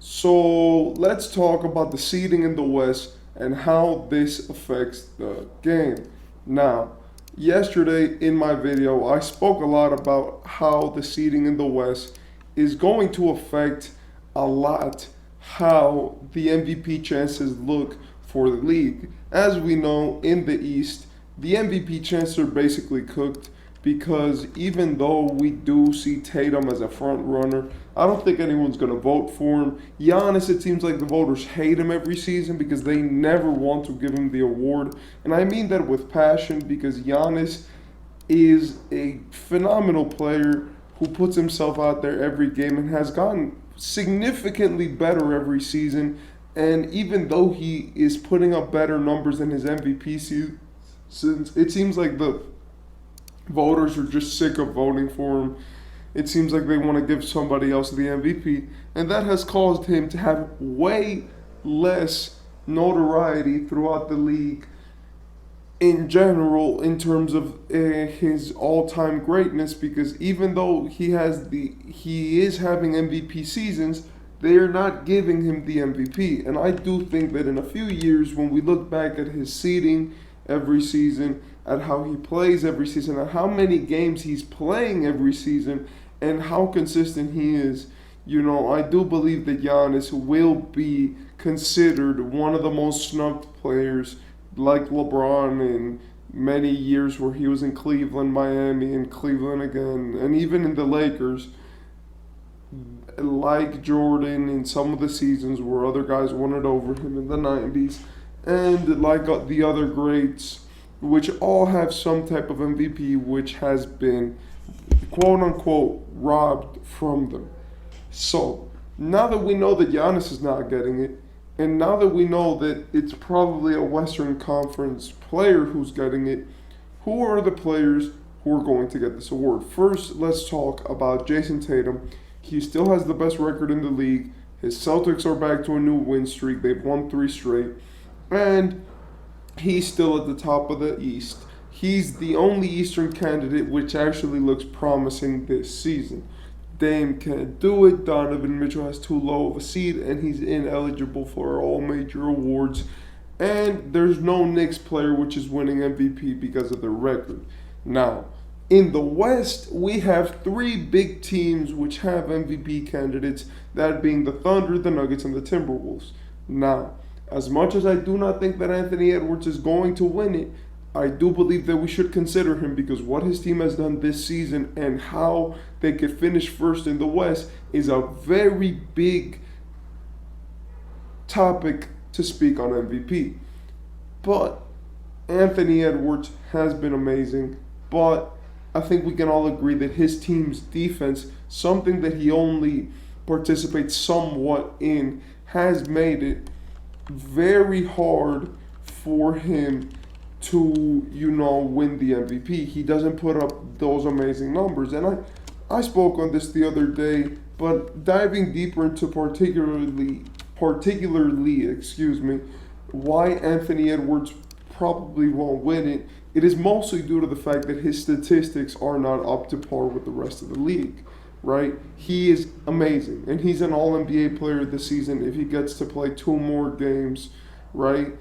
So let's talk about the seeding in the West and how this affects the game. Now, yesterday in my video, I spoke a lot about how the seeding in the West is going to affect a lot how the MVP chances look for the league. As we know, in the East, the MVP chances are basically cooked because even though we do see Tatum as a front runner, I don't think anyone's going to vote for him. Giannis, it seems like the voters hate him every season because they never want to give him the award. And I mean that with passion because Giannis is a phenomenal player who puts himself out there every game and has gotten significantly better every season. And even though he is putting up better numbers than his MVP seasons, it seems like the voters are just sick of voting for him. It seems like they want to give somebody else the MVP, and that has caused him to have way less notoriety throughout the league in general in terms of his all-time greatness. Because even though he is having MVP seasons, they are not giving him the MVP. And I do think that in a few years, when we look back at his seeding every season, at how he plays every season, at how many games he's playing every season, and how consistent he is, I do believe that Giannis will be considered one of the most snubbed players, like LeBron in many years where he was in Cleveland, Miami, and Cleveland again, and even in the Lakers, like Jordan in some of the seasons where other guys won it over him in the 90s, and like the other greats, which all have some type of MVP which has been quote unquote robbed from them. So now that we know that Giannis is not getting it, and now that we know that it's probably a Western Conference player who's getting it, who are the players who are going to get this award? First, let's talk about Jason Tatum. He still has the best record in the league. His Celtics are back to a new win streak. They've won 3 straight. And he's still at the top of the East. He's the only Eastern candidate which actually looks promising this season. Dame can't do it. Donovan Mitchell has too low of a seed, and he's ineligible for all major awards. And there's no Knicks player which is winning MVP because of their record. Now, in the West, we have 3 big teams which have MVP candidates, that being the Thunder, the Nuggets, and the Timberwolves. Now, as much as I do not think that Anthony Edwards is going to win it, I do believe that we should consider him because what his team has done this season and how they could finish first in the West is a very big topic to speak on MVP. But Anthony Edwards has been amazing, but I think we can all agree that his team's defense, something that he only participates somewhat in, has made it very hard for him to, win the MVP. He doesn't put up those amazing numbers. And I spoke on this the other day, but diving deeper into particularly, why Anthony Edwards probably won't win it, it is mostly due to the fact that his statistics are not up to par with the rest of the league, right? He is amazing, and he's an All-NBA player this season if he gets to play 2 more games, right?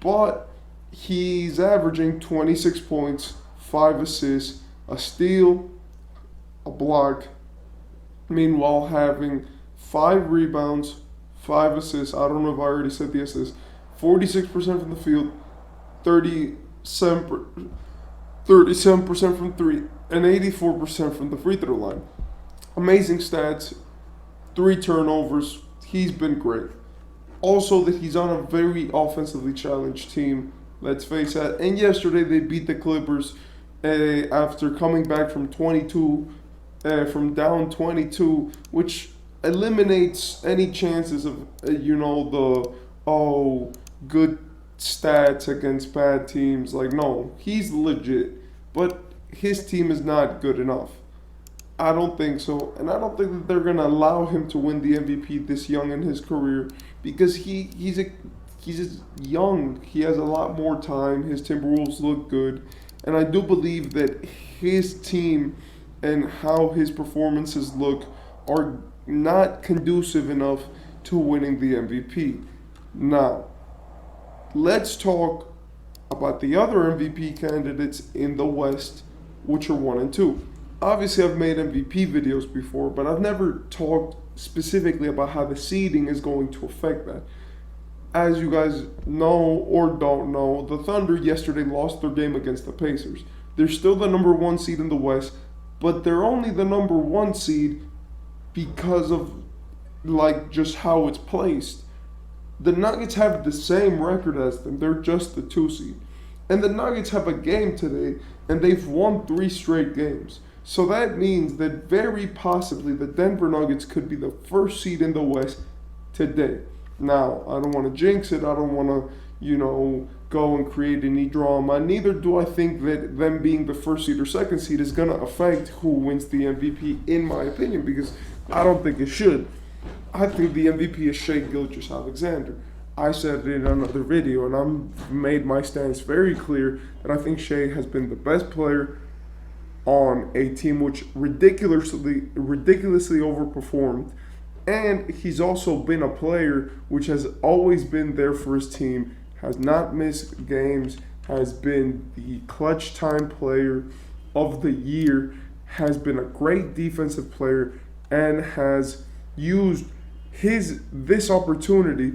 But he's averaging 26 points, 5 assists, a steal, a block, meanwhile having 5 rebounds, 5 assists. I don't know if I already said the assists. 46% from the field, 37% from 3, and 84% from the free throw line. Amazing stats, 3 turnovers. He's been great. Also, that he's on a very offensively challenged team. Let's face that. And yesterday they beat the Clippers after coming back from down 22, which eliminates any chances of good stats against bad teams. Like, no, he's legit, but his team is not good enough. I don't think so, and I don't think that they're gonna allow him to win the MVP this young in his career because he's young. He has a lot more time. His Timberwolves look good, and I do believe that his team and how his performances look are not conducive enough to winning the MVP. Now, let's talk about the other MVP candidates in the West, which are 1 and 2. Obviously, I've made MVP videos before, but I've never talked specifically about how the seeding is going to affect that. As you guys know or don't know, the Thunder yesterday lost their game against the Pacers. They're still the number 1 seed in the West, but they're only the number 1 seed because of just how it's placed. The Nuggets have the same record as them. They're just the 2 seed. And the Nuggets have a game today, and they've won 3 straight games. So that means that very possibly the Denver Nuggets could be the 1st seed in the West today. Now, I don't want to jinx it. I don't want to, go and create any drama. Neither do I think that them being the 1st seed or 2nd seed is going to affect who wins the MVP, in my opinion, because I don't think it should. I think the MVP is Shai Gilgeous-Alexander. I said it in another video, and I've made my stance very clear that I think Shai has been the best player on a team which ridiculously overperformed. And he's also been a player which has always been there for his team, has not missed games, has been the clutch time player of the year, has been a great defensive player, and has used this opportunity,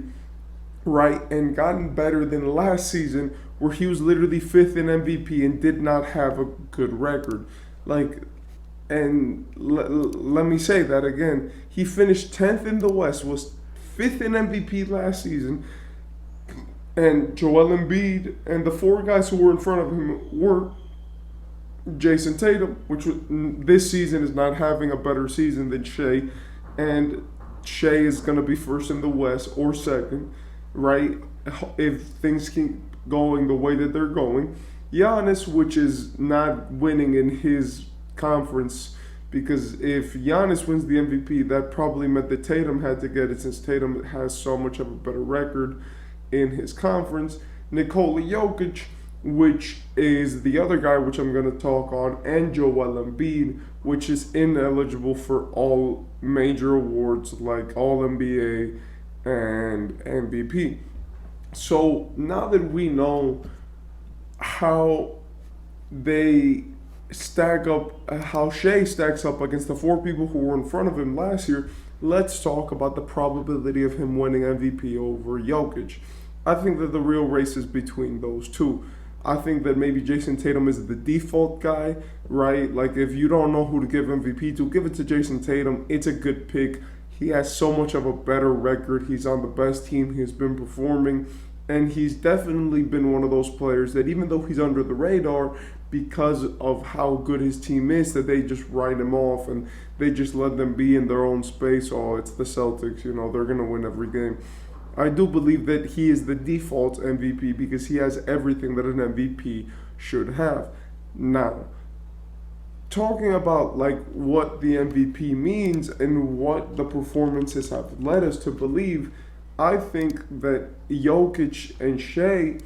right, and gotten better than last season where he was literally 5th in MVP and did not have a good record. Let me say that again. He finished 10th in the West, was 5th in MVP last season, and Joel Embiid and the 4 guys who were in front of him were Jason Tatum, which this season is not having a better season than Shai, and Shai is going to be 1st in the West or 2nd, right, if things keep going the way that they're going. Giannis, which is not winning in his conference, because if Giannis wins the MVP, that probably meant that Tatum had to get it since Tatum has so much of a better record in his conference. Nikola Jokic, which is the other guy which I'm going to talk on, and Joel Embiid, which is ineligible for all major awards like All-NBA and MVP. So now that we know how they stack up, how Shai stacks up against the 4 people who were in front of him last year, let's talk about the probability of him winning MVP over Jokic. I think that the real race is between those 2. I think that maybe Jason Tatum is the default guy, right? If you don't know who to give MVP to, give it to Jason Tatum. It's a good pick. He has so much of a better record. He's on the best team. He's been performing. And he's definitely been one of those players that even though he's under the radar because of how good his team is, that they just write him off and they just let them be in their own space. Oh, it's the Celtics, they're going to win every game. I do believe that he is the default MVP because he has everything that an MVP should have. Now, talking about what the MVP means and what the performances have led us to believe, I think that Jokic and Shai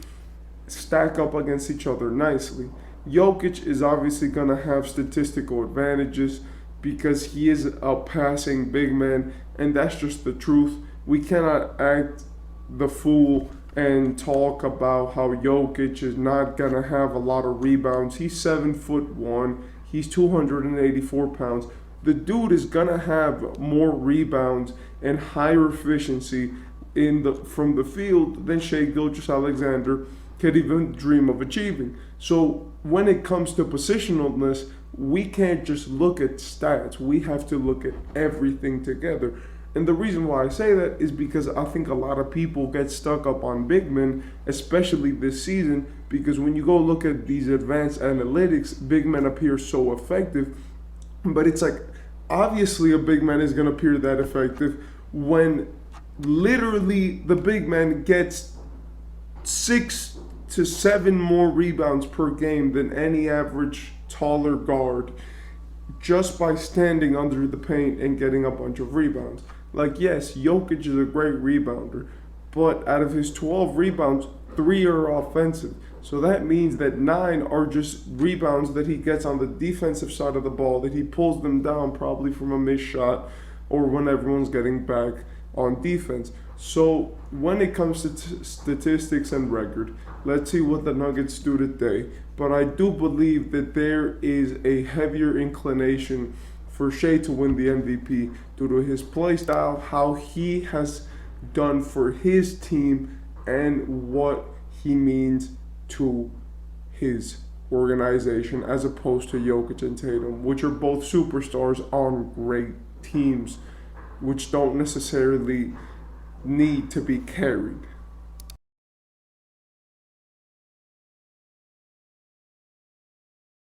stack up against each other nicely. Jokic is obviously going to have statistical advantages because he is a passing big man, and that's just the truth. We cannot act the fool and talk about how Jokic is not going to have a lot of rebounds. He's 7'1", he's 284 pounds. The dude is going to have more rebounds and higher efficiency from the field than Shai Gilgeous-Alexander could even dream of achieving. So when it comes to positionalness, we can't just look at stats. We have to look at everything together. And the reason why I say that is because I think a lot of people get stuck up on big men, especially this season, because when you go look at these advanced analytics, big men appear so effective. But it's obviously a big man is going to appear that effective when literally the big man gets 6 to 7 more rebounds per game than any average taller guard just by standing under the paint and getting a bunch of rebounds. Yes, Jokic is a great rebounder, but out of his 12 rebounds, 3 are offensive. So that means that 9 are just rebounds that he gets on the defensive side of the ball, that he pulls them down probably from a missed shot or when everyone's getting back on defense. So when it comes to statistics and record, let's see what the Nuggets do today. But I do believe that there is a heavier inclination for Shai to win the MVP due to his play style, how he has done for his team, and what he means to his organization, as opposed to Jokic and Tatum, which are both superstars on great teams, which don't necessarily need to be carried.